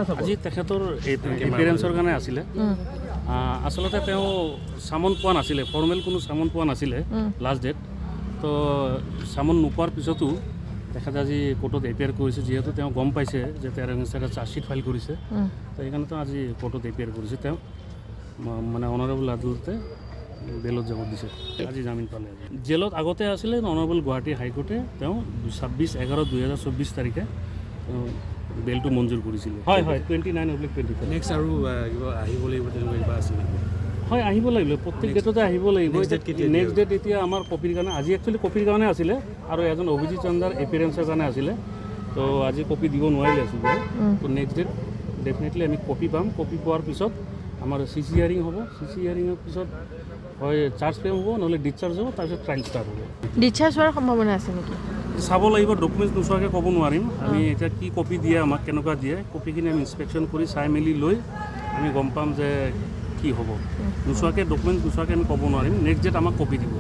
আজি তেখেতৰ এপিয়াৰেঞ্চৰ কাৰণে আছিলে আচলতে তেওঁ চামন পোৱা নাছিলে ফৰ্মেল কোনো চামন পোৱা নাছিলে লাষ্ট ডেট তো চামন নোপোৱাৰ পিছতো তেখেতে আজি কোৰ্টত এপিয়াৰ কৰিছে যিহেতু তেওঁ গম পাইছে যে তেওঁৰ এগেইনষ্ট এটা চাৰ্জশ্বিট ফাইল কৰিছে তো সেইকাৰণে তেওঁ আজি কোৰ্টত এপিয়াৰ কৰিছে তেওঁ মানে অনাৰেবল আদালতে বেলত যাব দিছে আজি জামিন পালে জেলত আগতে আছিলে অনাৰেবল গুৱাহাটী হাইকোৰ্টে তেওঁ 26/11/2024 তাৰিখে বেলটো মঞ্জুৰ কৰিছিলে হয় 29/25 নেক্সট আৰু আহিব লাগিব তেনেকুৱা কিবা আছে নেকি হয় আহিব লাগিব প্ৰত্যেক ডেটতে আহিব লাগিব নেক্সট ডেট এতিয়া আমাৰ কপিৰ কাৰণে আজি একচুৱেলি কপিৰ কাৰণে আছিলে আৰু এজন অভিজিৎ চন্দাৰ এপিয়াৰেঞ্চৰ কাৰণে আছিলে তো আজি কপি দিব নোৱাৰিলে আছিলে তো নেক্সট ডেট ডেফিনেটলি আমি কপি পাম কপি পোৱাৰ পিছত আমাৰ CC হিয়াৰিং হ'ব CC হিয়াৰিঙৰ পিছত হয় চাৰ্জ ফ্ৰেম হ'ব নহ'লে ডিছচাৰ্জ হ'ব তাৰপিছত ট্ৰায়েল ষ্টাৰ্ট হ'ব ডিছচাৰ্জ হোৱাৰ সম্ভাৱনা আছে নেকি চাব লাগিব ডকুমেণ্টছ নোচোৱাকৈ ক'ব নোৱাৰিম আমি এতিয়া কি কপি দিয়ে আমাক কেনেকুৱা দিয়ে কপিখিনি আমি ইনস্পেকশ্যন কৰি চাই মেলি লৈ আমি গম পাম যে কি হ'ব নোচোৱাকৈ ডকুমেণ্টছ নোচোৱাকৈ আমি ক'ব নোৱাৰিম নেক্সট ডেট আমাক কপি দিব